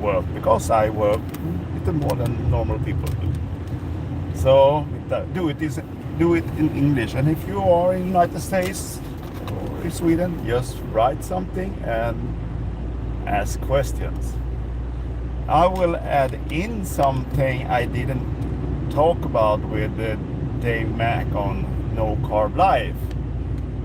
work, because I work a little more than normal people do. So do it in English. And if you are in United States or in Sweden, just write something and ask questions. I will add in something I didn't talk about with Dave Mack on No Carb Life.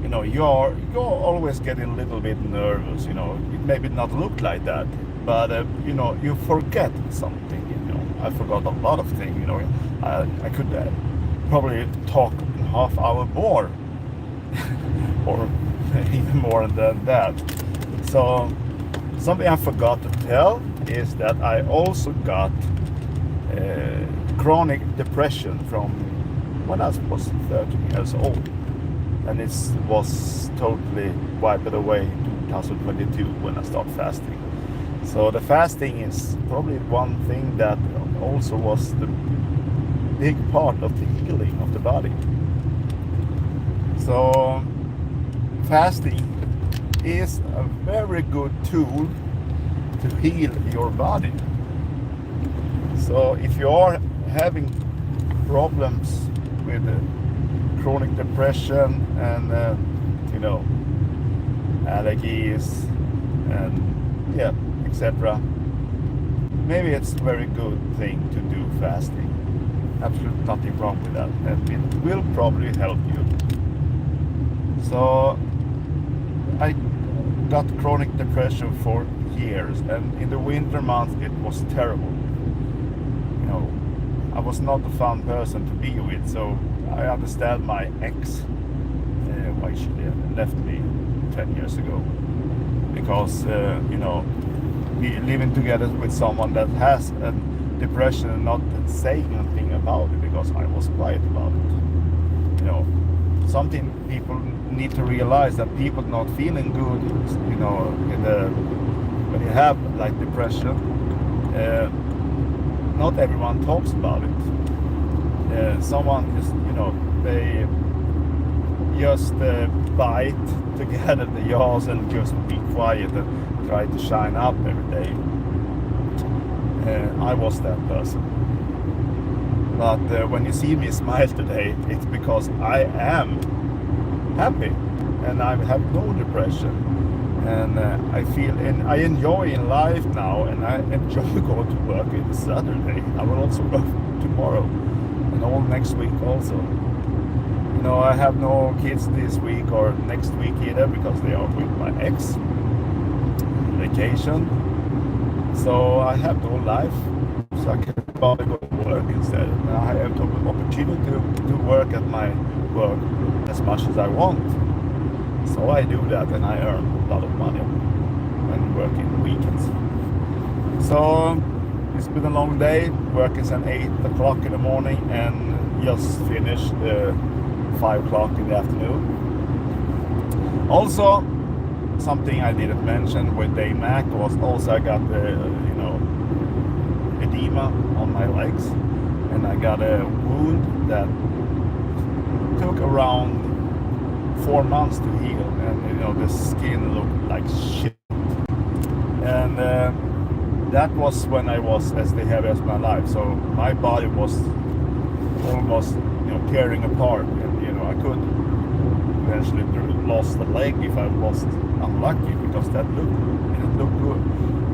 You know, you're always getting a little bit nervous. You know, it maybe not look like that, but you know, you forget something. You know, I forgot a lot of things. You know, I could probably talk a half hour more, or even more than that. So something I forgot to tell is that I also got chronic depression from when I was 13 years old, and it was totally wiped away in 2022 when I started fasting. So the fasting is probably one thing that also was the big part of the healing of the body. So fasting is a very good tool to heal your body. So if you are having problems with chronic depression and you know, allergies and yeah, etc., maybe it's a very good thing to do fasting. Absolutely nothing wrong with that, and it will probably help you. So I got chronic depression for years, and in the winter months it was terrible. You know, I was not a fun person to be with, so I understand my ex, why she left me 10 years ago, because you know, we living together with someone that has a depression and not saying anything about it, because I was quiet about it. You know, something people need to realize, that people not feeling good, you know, when you have like depression, not everyone talks about it. Someone is, you know, they just bite together the jaws and just be quiet and try to shine up every day. I was that person. But when you see me smile today, it's because I am happy and I have no depression, and I feel, and I enjoy in life now, and I enjoy going to work on Saturday. I will also work tomorrow and all next week also. You know, I have no kids this week or next week either, because they are with my ex on vacation. So I have no life, so I can probably go to work instead. And I have the opportunity to work at my work as much as I want. So I do that, and I earn a lot of money when working weekends. So it's been a long day, working since 8 o'clock in the morning and just finished 5 o'clock in the afternoon. Also, something I didn't mention with Dave Mack was also I got you know, edema on my legs, and I got a wound that took around 4 months to heal, and you know, the skin looked like shit. And that was when I was as the heaviest my life, so my body was almost, you know, tearing apart, and you know, I could eventually lost the leg if I was unlucky, because that didn't look good.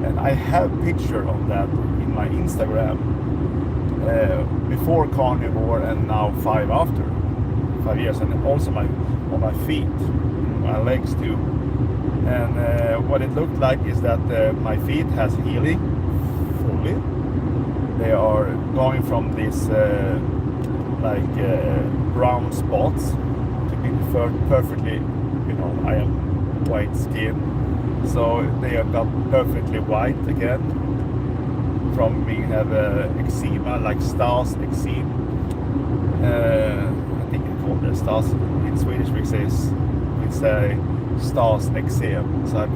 And I have picture of that in my Instagram, before carnivore and now 5 after 5 years, and also on my feet, my legs too. And what it looked like is that my feet has healing fully. They are going from this like brown spots to be perfectly, you know, I am white skin, so they have got perfectly white again from being have eczema, like stars eczema. I think it's called the stars in Swedish. We say stars eczema, so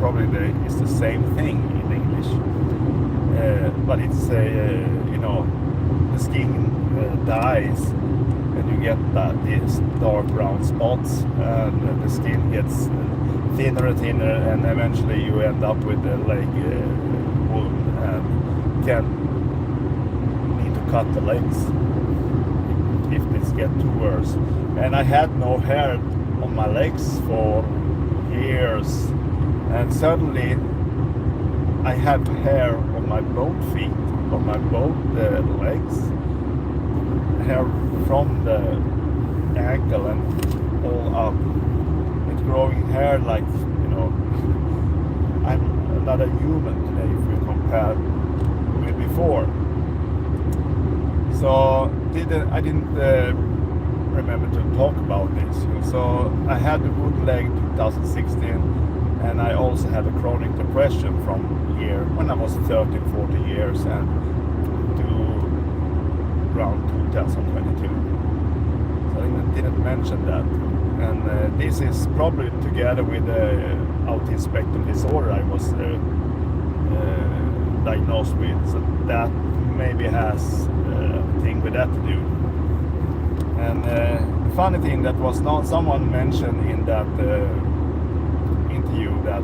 it's the same thing in English, but it's you know, the skin dies and you get these dark brown spots, and the skin gets thinner and thinner, and eventually you end up with a leg wound, and can need to cut the legs if this get too worse. And I had no hair on my legs for years, and suddenly I have hair on my both feet, on my both legs, hair from the ankle and all up. It's growing hair like, you know, I'm not a human today if we compare with before. So I didn't remember to talk about this. So I had the wood leg 2016, and I also had a chronic depression from here when I was 30, 40 years and to around 2022. So I didn't mention that. And this is probably together with autism spectrum disorder I was diagnosed with. So that maybe has a thing with that to do. And the funny thing that was not someone mentioned in that interview that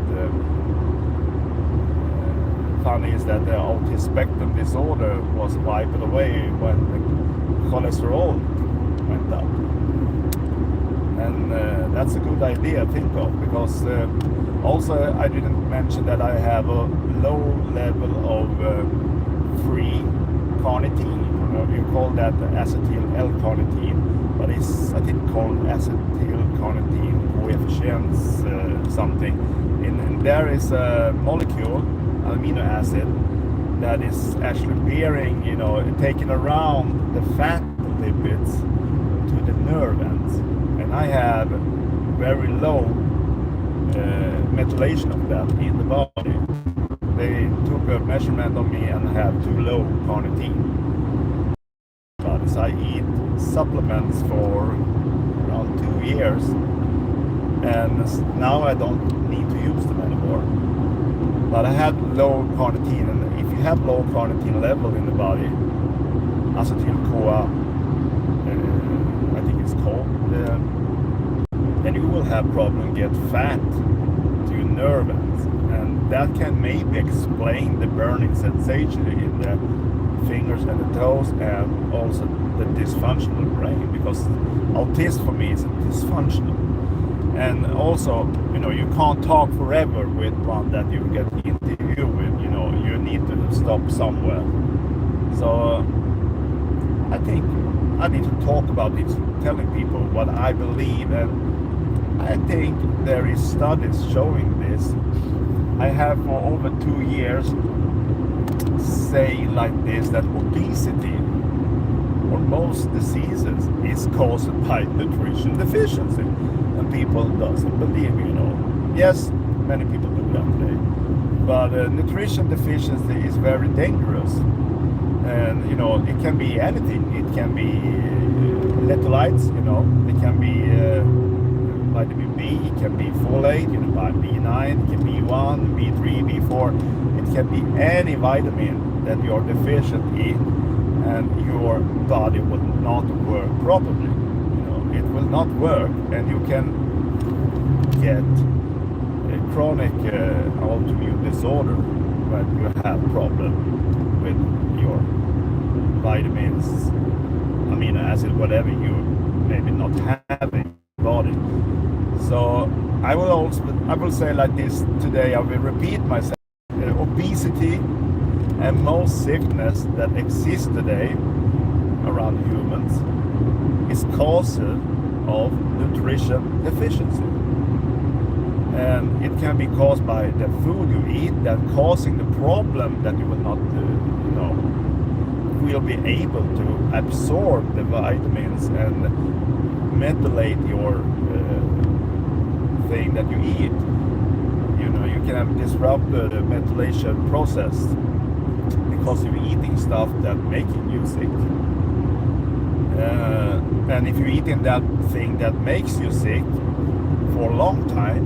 funny is that the autism spectrum disorder was wiped away when the cholesterol went up. And that's a good idea to think of, because also I didn't mention that I have a low level of free carnitine. You call that acetyl L-carnitine, but it's I think called acetyl carnitine coefficients something. And there is a molecule, amino acid, that is actually bearing, you know, taking around the fat lipids to the nerve ends. And I have very low methylation of that in the body. They took a measurement on me and I have too low carnitine. But I eat supplements for around 2 years, and now I don't need to use them anymore. But I had low carnitine, and if you have low carnitine level in the body, acetyl-CoA, I think it's called, then you will have problem get fat to your nerve ends, and that can maybe explain the burning sensation in the fingers and the toes, and also the dysfunctional brain, because autism for me is dysfunctional. And also, you know, you can't talk forever with one that you get interview with, you know, you need to stop somewhere. So I think I need to talk about this, telling people what I believe, and I think there is studies showing this. I have for over 2 years say like this, that obesity or most diseases is caused by nutrition deficiency, and people doesn't believe, you know. Yes, many people do that today, but nutrition deficiency is very dangerous. And you know, it can be anything. It can be electrolytes, you know, it can be vitamin B, it can be folate, you know, B9, it can be B1, B3, B4. It can be any vitamin that you're deficient in, and your body will not work properly. You know, it will not work, and you can get a chronic autoimmune disorder when you have problem with your vitamins, amino acid, whatever you maybe not have in your body. So I will say like this today, I will repeat myself. Obesity and most sickness that exists today around humans is caused of nutrition deficiency. And it can be caused by the food you eat, that causing the problem that you will not, you know, will be able to absorb the vitamins and methylate your thing that you eat. You know, you can have disrupt the methylation process because you're eating stuff that making you sick. And if you're eating that thing that makes you sick for a long time,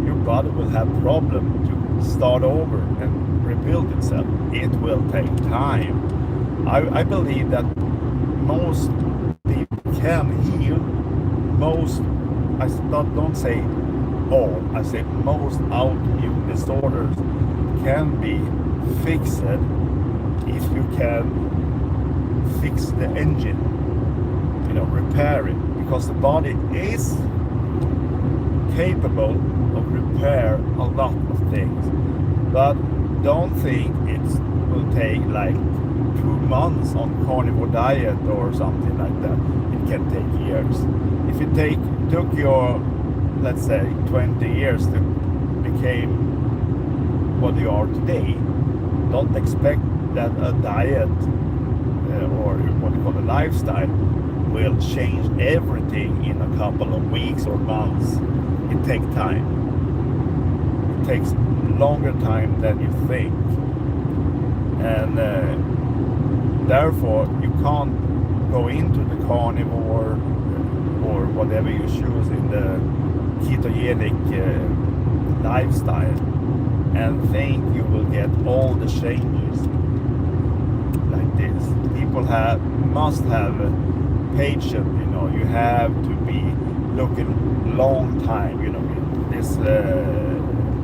your body will have problem to start over and rebuild itself. It will take time. I believe that most people can heal. Most, I don't say all, I say most autoimmune disorders can be fix it if you can fix the engine, repair it, because the body is capable of repair a lot of things. But don't think it will take like 2 months on carnivore diet or something like that. It can take years. If it took your, let's say, 20 years to become what you are today, don't expect that a diet or what you call a lifestyle will change everything in a couple of weeks or months. It takes time. It takes longer time than you think, and therefore you can't go into the carnivore or whatever you choose in the ketogenic lifestyle and think you will get all the changes like this. People must have patience. You have to be looking long time. This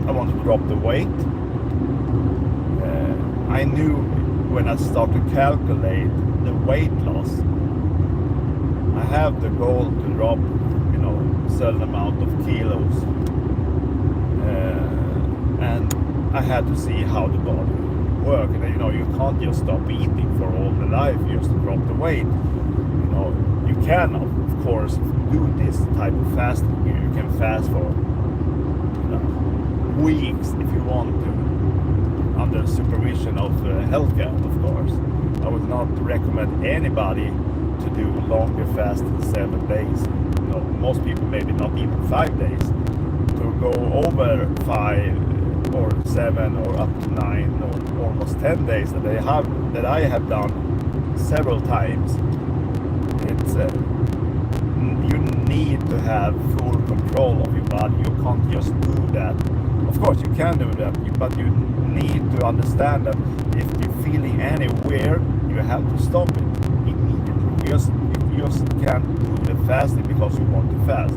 I want to drop the weight. I knew when I started to calculate the weight loss, I have the goal to drop, a certain amount of kilos, and I had to see how the body works. You can't just stop eating for all the life just to drop the weight. You can, of course, do this type of fasting. You can fast for weeks if you want to, under supervision of healthcare, of course. I would not recommend anybody to do longer fast than 7 days. Most people maybe not even 5 days. To go over 5 or 7 or up to 9 or almost 10 days that I have done several times. It's you need to have full control of your body. You can't just do that. Of course you can do that, but you need to understand that if you're feeling any weird, you have to stop it immediately. You just can't do the fasting because you want to fast.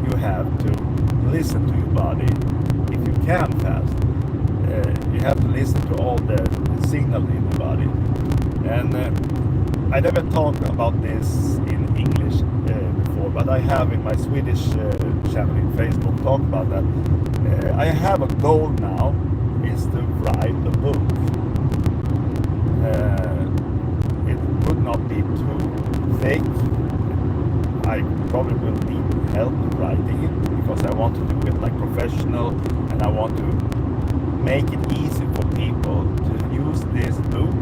You have to listen to your body if you can fast. You have to listen to all the signals in the body. And I never talked about this in English before, but I have in my Swedish channel in Facebook talked about that. I have a goal now is to write a book. It would not be too thick. I probably will need help writing it because I want to do it like professional, and I want to make it easy for people to use this book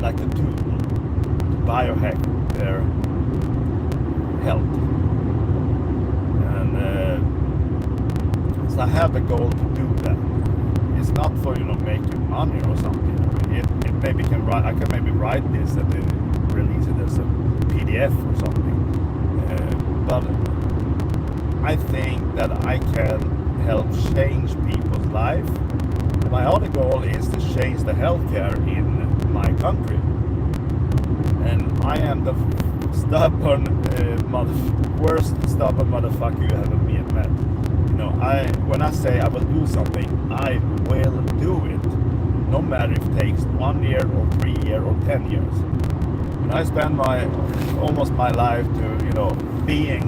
like a tool to biohack their health. And so I have a goal to do that. It's not for making money or something. It maybe I can maybe write this and then release it as a PDF or something. But I think that I can help change people's life. My other goal is to change the healthcare in my country. And I am the stubborn, worst stubborn motherfucker you ever met. When I say I will do something, I will do it. No matter if it takes 1 year or 3 years or 10 years. And I spend almost my life to, being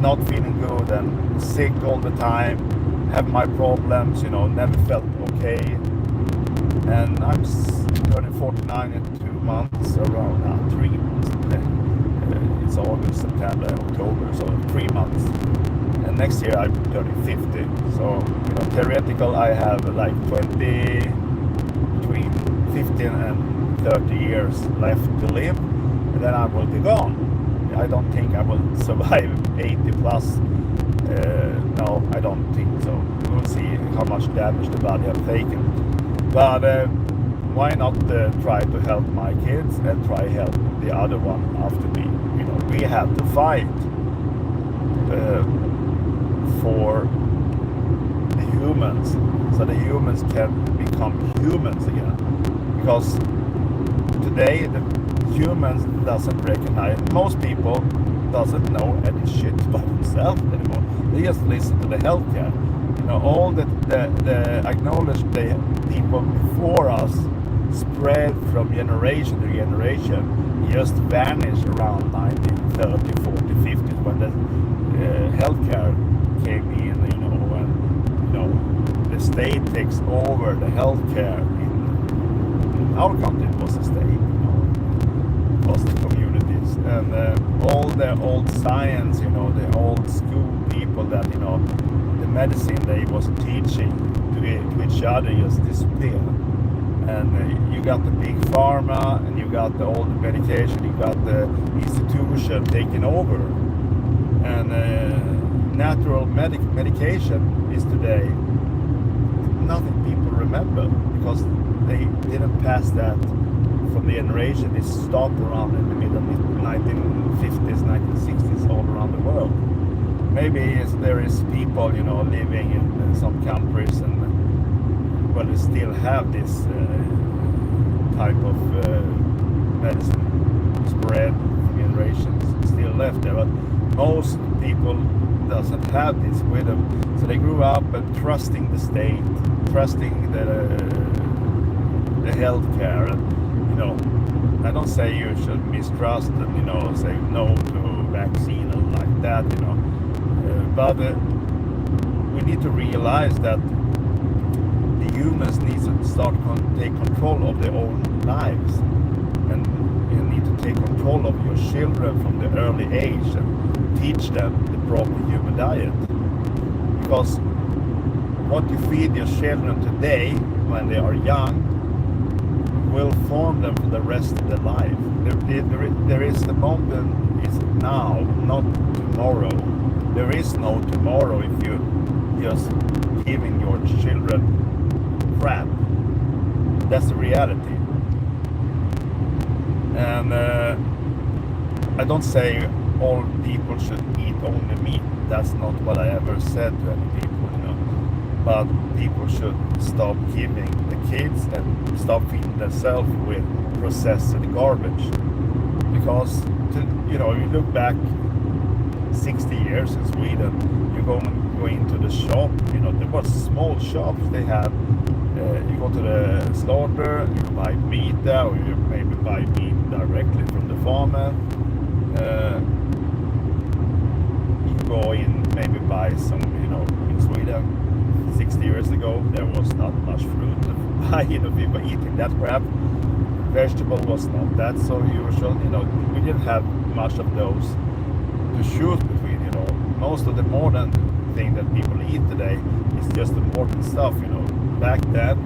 not feeling good and sick all the time, have my problems, never felt okay. And I'm turning 49 in 2 months, around 3 months. It's August, September, October, so 3 months. And next year I'm turning 50. So, theoretical I have like between 15 and 30 years left to live, and then I will be gone. I don't think I will survive 80 plus. No, I don't think so. We'll see how much damage the body has taken. But why not try to help my kids and try help the other one after me? We have to fight for the humans, so the humans can become humans again. Because today the humans doesn't recognize, most people doesn't know any shit about themselves anymore. They just listen to the healthcare. You know, all the acknowledged the people before us spread from generation to generation, just vanished around 1930, 40, 50 when the healthcare came in, you know, and you know the state takes over the healthcare in our country. It was the state, you know, it was the communities, and all the old science, you know, the old school people that, you know, the medicine they was teaching to each other just disappeared. And you got the big pharma, and you got the old medication, you got the institution taking over. And natural medication is today nothing people remember, because they didn't pass that from the generation. It stopped around in the middle of the 1950s, 1960s all around the world. Maybe there is people, you know, living in some countries and well, they still have this type of medicine spread from generations still left there, but most people doesn't have this with them. So they grew up trusting the state, trusting the healthcare. And, you know, I don't say you should mistrust and, you know, say no to vaccine and like that, you know, but we need to realize that humans need to start take control of their own lives, and you need to take control of your children from the early age and teach them the proper human diet, because what you feed your children today when they are young will form them for the rest of their life. There is the moment is now, not tomorrow. There is no tomorrow if you just giving your children crap. That's the reality. And I don't say all people should eat only meat. That's not what I ever said to any people, you know. But people should stop giving the kids and stop feeding themselves with processed garbage. Because, you know, you look back 60 years in Sweden, you go into the shop, you know, there was small shops they had. You go to the slaughter, you buy meat there, or you maybe buy meat directly from the farmer. You go in, maybe buy some, you know, in Sweden 60 years ago, there was not much fruit to buy, you know, people eating that crap. Vegetable was not that so usual, you know, we didn't have much of those to choose between, you know. Most of the modern thing that people eat today is just important stuff, you know. Back then,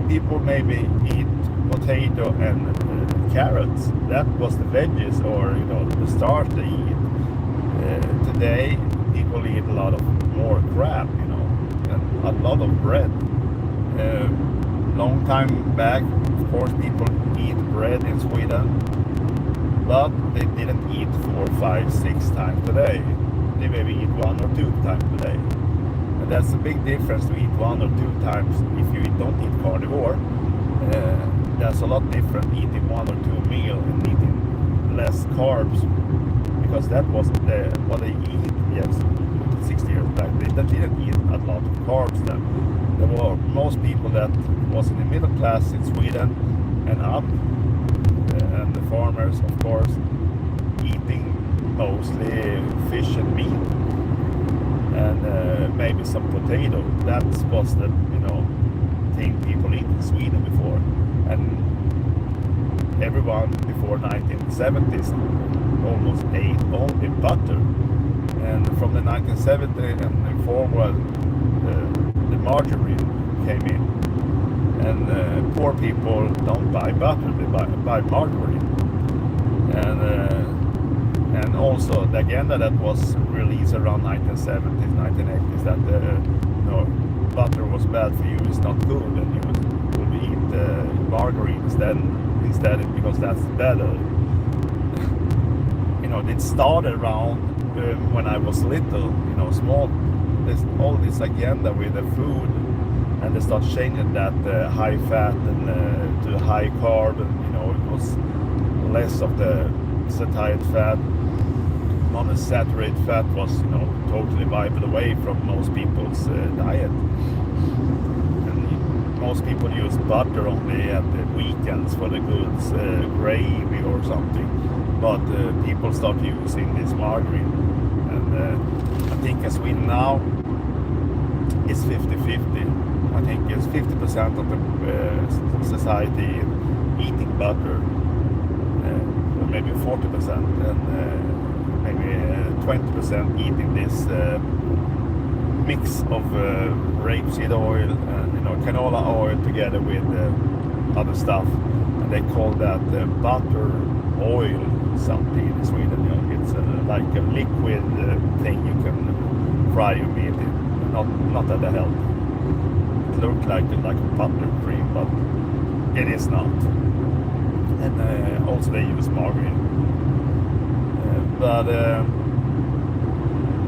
people maybe eat potato and carrots. That was the veggies, or, you know, the start they eat. Today, people eat a lot of more crap, you know, and a lot of bread. Long time back, of course, people eat bread in Sweden, but they didn't eat 4, 5, 6 times a day. They maybe eat 1 or 2 times a day. And that's a big difference to eat 1 or 2 times if you don't eat carnivore. That's a lot different eating 1 or 2 meals and eating less carbs, because that was what they eat. Yes, 60 years back, they didn't eat a lot of carbs then. There were most people that was in the middle class in Sweden and up, and the farmers, of course, eating mostly fish and meat, and maybe some potato. That was the, you know, thing people eat in Sweden before. And everyone before 1970s almost ate only butter. And from the 1970s and forward, the margarine came in. And poor people don't buy butter, they buy margarine. And also the agenda that was released around 1970s, 1980s, that you know, butter was bad for you, it's not good, and you would eat margarine instead because that's better. You know, it started around when I was little, you know, small. There's all this agenda with the food, and they start changing that high fat and to high carb, and you know, it was less of the saturated fat. Monounsaturated fat was, totally wiped away from most people's diet. And most people use butter only at the weekends for the goods, gravy or something. But people start using this margarine. And I think in Sweden now it's 50-50. I think it's 50% of the society eating butter, or maybe 40%, and maybe 20% eating this mix of rapeseed oil and canola oil together with other stuff, and they call that butter oil something in Sweden. It's like a liquid thing you can fry your meat in. Not that healthy. It looks like a butter cream, but it is not. And also they use margarine. But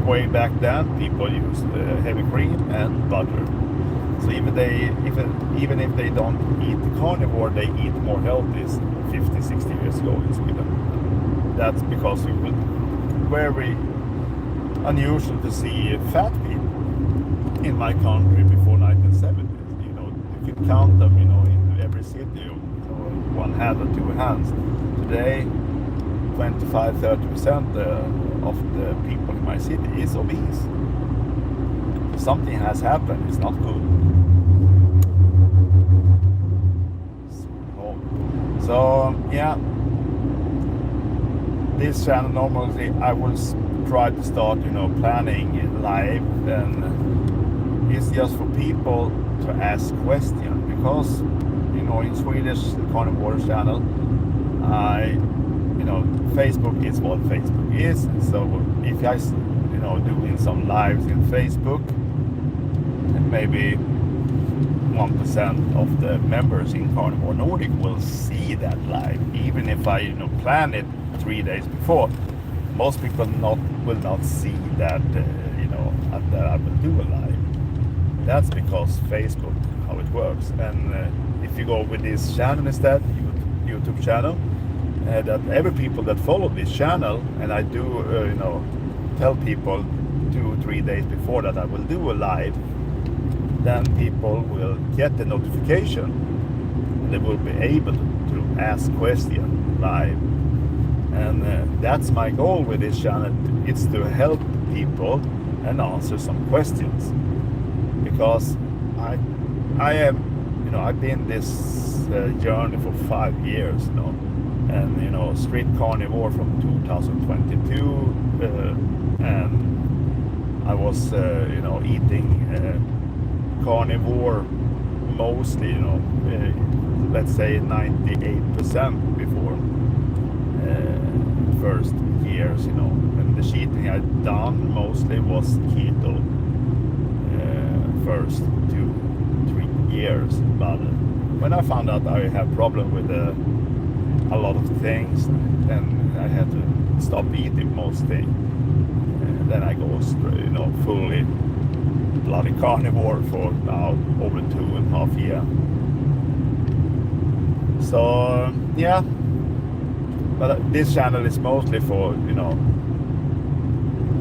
way back then, people used heavy cream and butter. So even if they don't eat carnivore, they eat more healthy 50-60 years ago in Sweden. That's because it was very unusual to see fat people in my country before 1970s. You could count them, in every city, one hand or two hands. Today, 25-30% of the people in my city is obese. Something has happened. It's not good. So yeah, this channel normally I will try to start, planning live, and it's just for people to ask questions, because in Swedish carnivore channel, Facebook is what Facebook is. So if I doing some lives in Facebook, and maybe 1% of the members in Carnivore Nordic will see that live, even if I plan it 3 days before. Most people will not see that that I will do a live. That's because Facebook, how it works. And if you go with this channel instead, YouTube channel, that every people that follow this channel, and I do tell people 2-3 days before that I will do a live, then people will get the notification. They will be able to ask questions live. And that's my goal with this channel. It's to help people and answer some questions. Because I have, I've been this journey for 5 years now. And, strict carnivore from 2022. And I was, eating carnivore mostly, let's say 98% before first years, and the cheating I'd done mostly was keto first 2-3 years. But when I found out I had problem with a lot of things, and I had to stop eating most things, then I go straight, fully bloody carnivore for now over 2.5 years. So yeah, but this channel is mostly for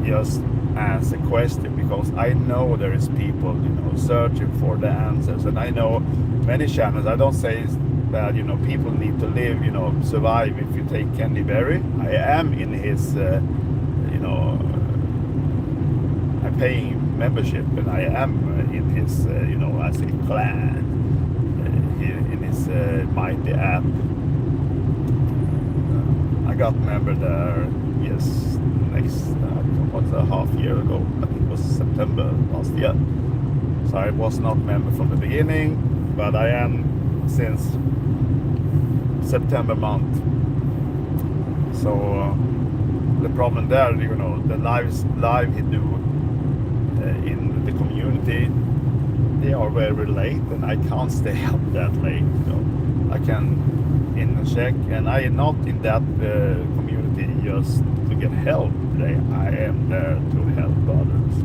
just answer question, because I know there is people searching for the answers, and I know many channels. I don't say that people need to live, survive if you take Kenny Berry. I am in his I'm paying membership, and I am in his as a clan, in his mighty app. I got member there a half year ago. I think it was September last year. So I was not member from the beginning, but I am since September month. So the problem there, the live he do in the community, they are very late, and I can't stay up that late. I can in a check, and I am not in that community just to get help today. I am there to help others.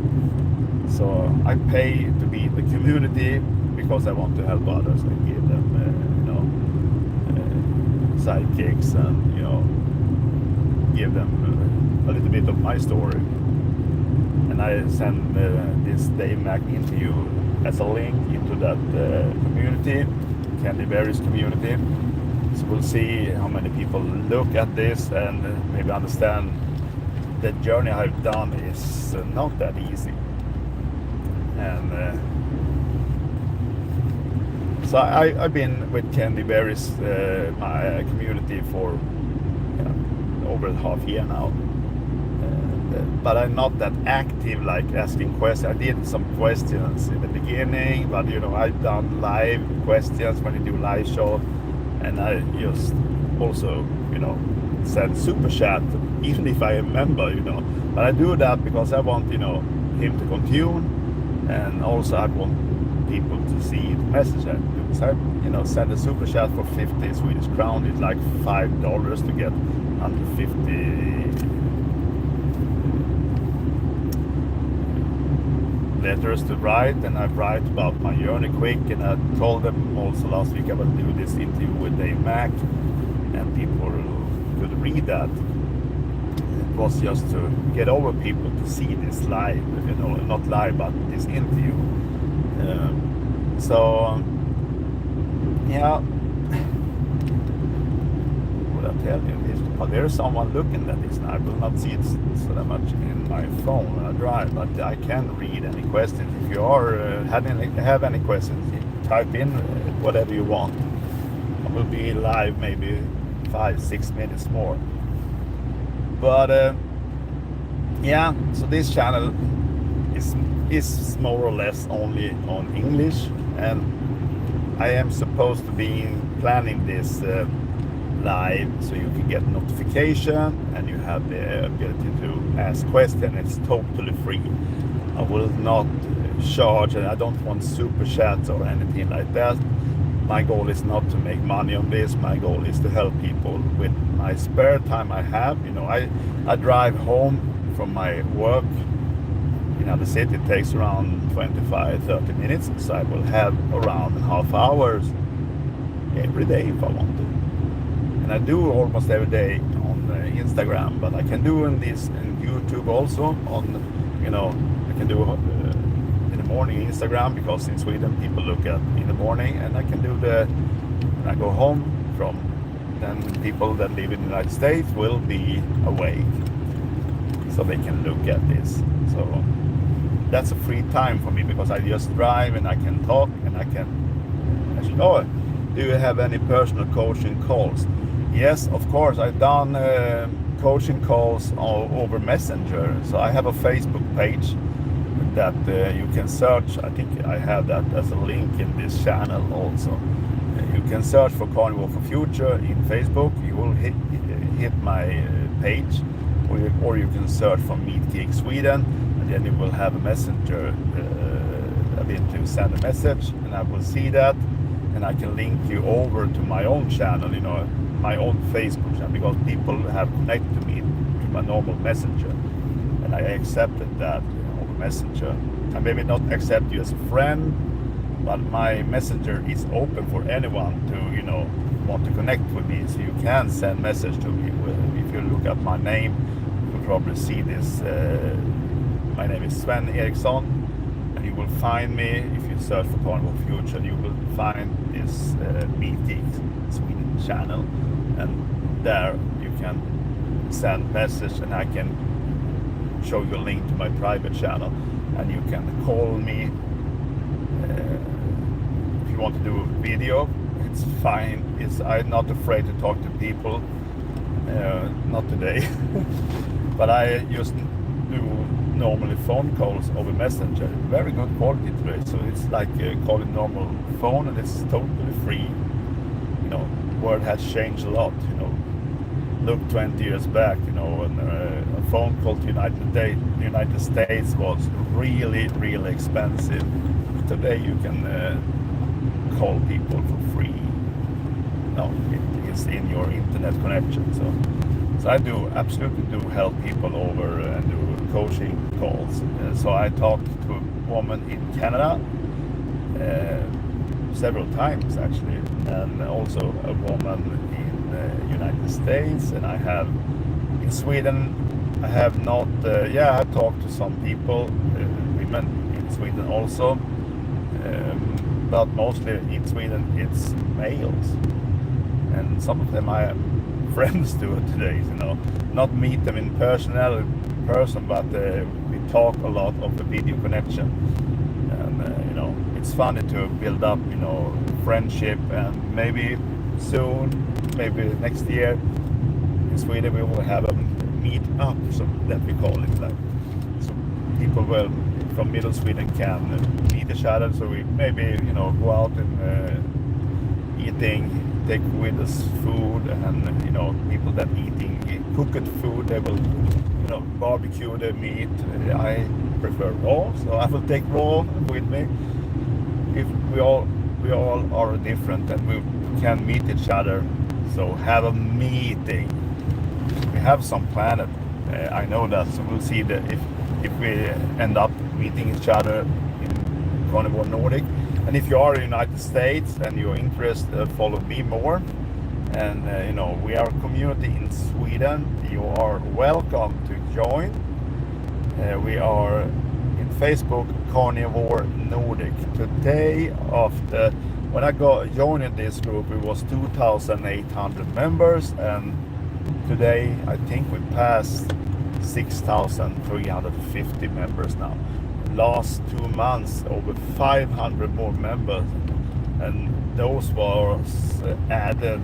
So I pay to be in the community because I want to help others and give them sidekicks, and give them a little bit of my story. And I send this Dave Mack interview as a link into that community, Candy Berries community. So we'll see how many people look at this and maybe understand the journey I've done is not that easy. And so I've been with Candy Berries, my community, for over half a year now. But I'm not that active, like asking questions. I did some questions in the beginning, but I've done live questions when you do live show, and I just also send super chat, even if I remember, But I do that because I want him to continue, and also I want people to see the message I do. So I send a super chat for 50 Swedish crown. It's like $5 to get 150 letters to write, and I write about my journey quick. And I told them also last week I will do this interview with Dave Mack, and people could read that. It was just to get over people to see this live, not live, but this interview. Yeah, what I tell you is, there's someone looking at this now. I will not see it so much in my phone when I drive, but I can read any questions. If you are have any questions, type in whatever you want. I will be live maybe 5-6 minutes more. But yeah, so this channel is more or less only on English, and I am supposed to be planning this live so you can get notification and you have the ability to ask questions. It's totally free. I will not charge, and I don't want super chats or anything like that. My goal is not to make money on this. My goal is to help people with my spare time I have. I drive home from my work in the city. It takes around 25-30 minutes, so I will have around half hours every day if I want to. And I do almost every day on Instagram, but I can do this in YouTube also. I can do in the morning Instagram, because in Sweden people look at in the morning, and I can do when I go home from, then people that live in the United States will be awake, so they can look at this. So that's a free time for me, because I just drive and I can talk and I can actually. Do you have any personal coaching calls? Yes, of course. I've done coaching calls over Messenger. So I have a Facebook page that you can search. I think I have that as a link in this channel also. You can search for Carnival for Future in Facebook. You will hit my page, or you can search for Meet Gig Sweden, and then you will have a messenger ability to send a message, and I will see that, and I can link you over to my own channel, my own Facebook channel, because people have connected to me to my normal messenger, and I accepted that over Messenger. I maybe not accept you as a friend, but my messenger is open for anyone to want to connect with me, so you can send message to me. If you look at my name, you'll probably see this. My name is Sven Eriksson, and you will find me if you search for Carnival Future. You will find this Meet Gig Sweden channel, and there you can send message, and I can show you a link to my private channel, and you can call me. If you want to do a video, it's fine. I'm not afraid to talk to people. Not today, but I just do normally phone calls over Messenger. Very good quality today, so it's like calling normal phone, and it's totally free. World has changed a lot. Look 20 years back, when a phone call to United States was really, really expensive. Today you can call people for free. It is in your internet connection. So I do absolutely do help people over and do coaching calls. So I talked to a woman in Canada several times actually, and also a woman in the United States, and I have in Sweden I have not, yeah, I have talked to some people, women in Sweden also, but mostly in Sweden it's males, and some of them I am friends to today, not meet them in person, but we talk a lot of the video connection, and it's funny to build up, friendship, and maybe soon, maybe next year in Sweden we will have a meet up, so that we call it, like, so people from middle Sweden can meet each other, so we maybe go out and eating, take with us food, and people that eating cooked food, they will barbecue the meat. I prefer raw, so I will take raw with me. If we all are different and we can meet each other, so have a meeting. We have some planet, I know that, so we'll see that if we end up meeting each other in Carnivore Nordic. And if you are in the United States and you're interested, follow me more. And we are a community in Sweden. You are welcome to join. We are in Facebook, Carnivore Nordic. Today, when I joined this group, it was 2,800 members, and today I think we passed 6,350 members now. Last 2 months, over 500 more members, and those was added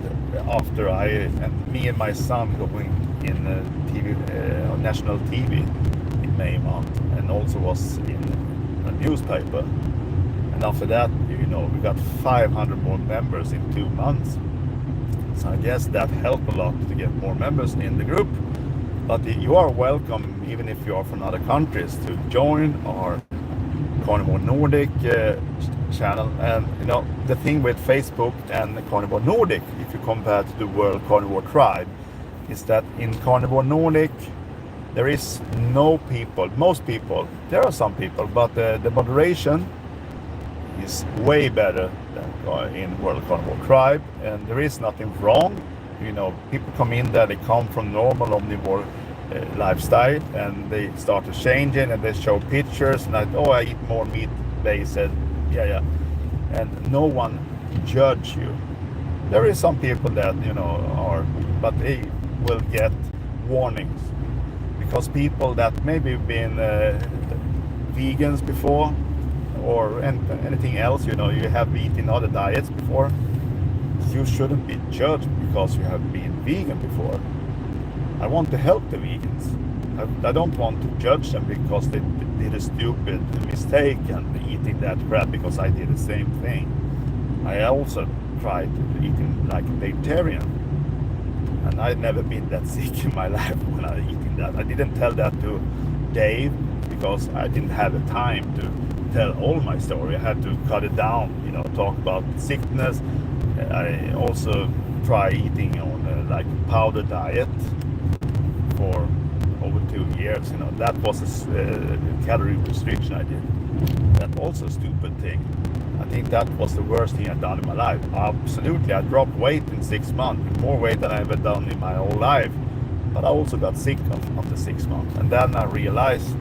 after me and my son going in TV, national TV in May month, and also was in a newspaper. And after that, we got 500 more members in 2 months. So I guess that helped a lot to get more members in the group. But you are welcome, even if you are from other countries, to join our Carnivore Nordic channel. And the thing with Facebook and Carnivore Nordic, if you compare to the World Carnivore Tribe, is that in Carnivore Nordic there is most people, there are some people, but the moderation is way better than in World Carnivore Tribe, and there is nothing wrong. People come in there, they come from normal omnivore lifestyle, and they start to change it, and they show pictures, and I eat more meat, they said, yeah, and no one judge you. There is some people that but they will get warnings, because people that maybe been vegans before, or anything else, you have eaten other diets before, you shouldn't be judged because you have been vegan before. I want to help the vegans. I don't want to judge them because they did a stupid mistake and eating that crap, because I did the same thing. I also tried eating like a vegetarian, and I'd never been that sick in my life when I eating that. I didn't tell that to Dave because I didn't have the time to tell all my story. I had to cut it down, talk about sickness. I also try eating on like a powder diet for over 2 years. That was a calorie restriction I did. That also a stupid thing. I think that was the worst thing I've done in my life. Absolutely, I dropped weight in 6 months, more weight than I ever done in my whole life. But I also got sick after 6 months, and then I realized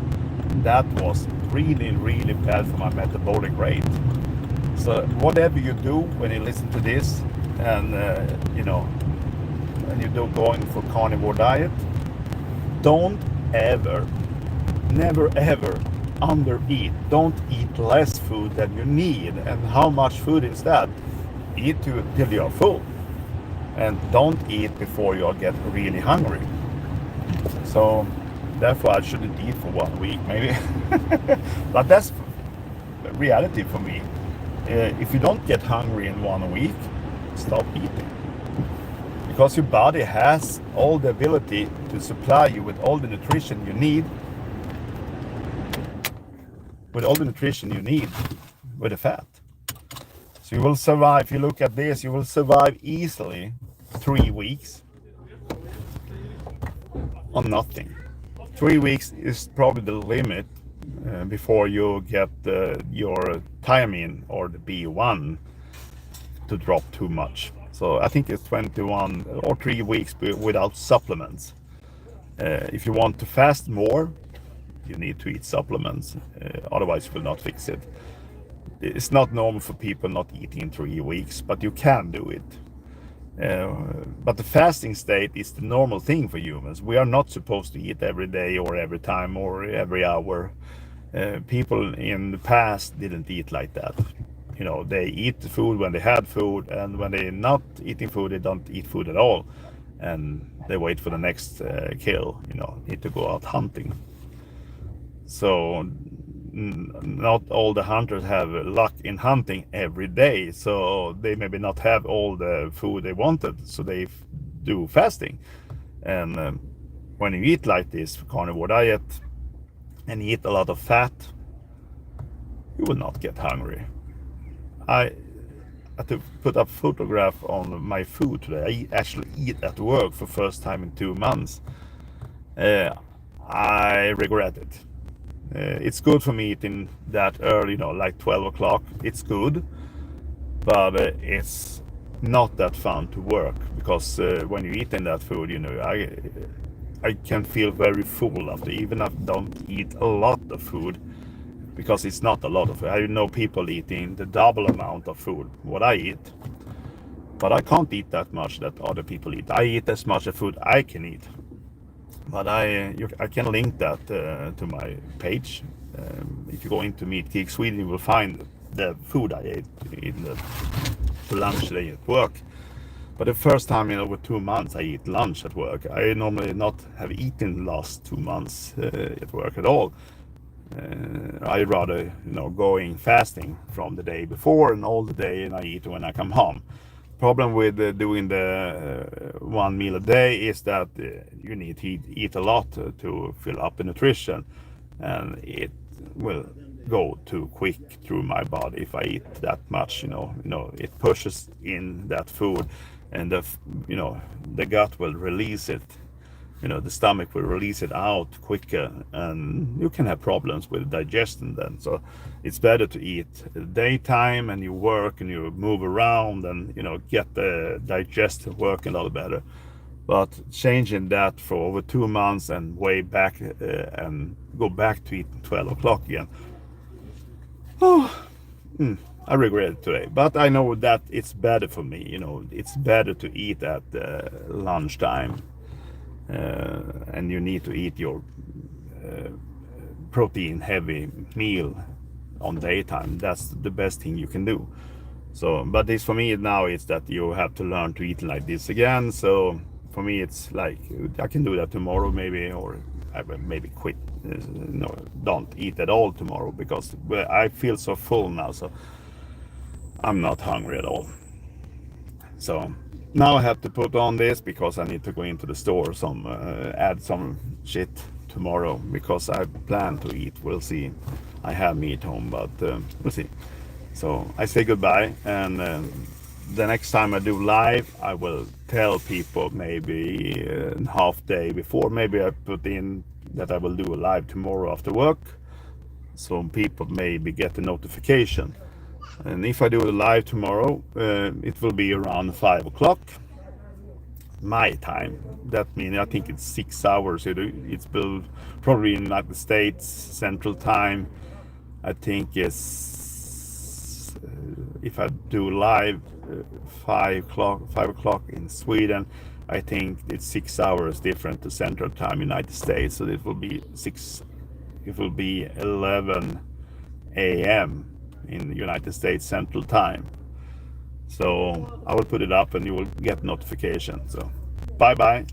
that was really, really bad for my metabolic rate. So whatever you do when you listen to this, and when you're going for carnivore diet, don't ever, never ever undereat. Don't eat less food than you need. And how much food is that? Eat till you're full, and don't eat before you get really hungry. So therefore I shouldn't eat for 1 week maybe. But that's reality for me. If you don't get hungry in 1 week, stop eating, because your body has all the ability to supply you with all the nutrition you need, with the fat. So you will survive. If you look at this, you will survive easily 3 weeks on nothing. 3 weeks is probably the limit before you get your thiamine or the B1 to drop too much. So I think it's 21 or 3 weeks without supplements. If you want to fast more, you need to eat supplements. Otherwise, you will not fix it. It's not normal for people not eating in 3 weeks, but you can do it. But the fasting state is the normal thing for humans. We are not supposed to eat every day or every time or every hour. People in the past didn't eat like that. They eat the food when they had food, and when they're not eating food, they don't eat food at all, and they wait for the next kill. Need to go out hunting. So not all the hunters have luck in hunting every day, so they maybe not have all the food they wanted, so they do fasting. And when you eat like this carnivore diet and eat a lot of fat, you will not get hungry. I had to put up photograph on my food today. I actually eat at work for first time in 2 months. I regret it. It's good for me eating that early, like 12 o'clock. It's good, but it's not that fun to work, because when you eat in that food, I can feel very full after, even if I don't eat a lot of food, because it's not a lot of food. I know people eating the double amount of food what I eat, but I can't eat that much that other people eat. I eat as much of food I can eat. But I can link that to my page. If you go into Meat Geek Sweden, you will find the food I ate for lunch today at work. But the first time in over 2 months I eat lunch at work. I normally not have eaten the last 2 months at work at all. I rather going fasting from the day before and all the day, and I eat when I come home. Problem with doing the one meal a day is that you need to eat a lot to fill up the nutrition, and it will go too quick through my body if I eat that much. It pushes in that food, and the gut will release it. The stomach will release it out quicker, and you can have problems with digestion then. So it's better to eat daytime, and you work and you move around, and get the digestion working a lot better. But changing that for over 2 months and way back and go back to eating 12 o'clock again, I regret it today. But I know that it's better for me. It's better to eat at lunchtime. And you need to eat your protein heavy meal on daytime. That's the best thing you can do. So, but this for me now is that you have to learn to eat like this again. So for me it's like I can do that tomorrow maybe, or I will maybe quit, don't eat at all tomorrow, because I feel so full now, so I'm not hungry at all. So now I have to put on this because I need to go into the store, add some shit tomorrow, because I plan to eat. We'll see. I have meat home, but we'll see. So I say goodbye, and the next time I do live, I will tell people maybe a half day before. Maybe I put in that I will do a live tomorrow after work, so people maybe get the notification. And if I do a live tomorrow, it will be around 5 o'clock my time. That means I think it's 6 hours. It's probably in United States Central Time. I think it's if I do live 5 o'clock in Sweden, I think it's 6 hours different to Central Time United States. So it will be 11 a.m. in the United States Central Time. So I will put it up and you will get notification. So bye bye.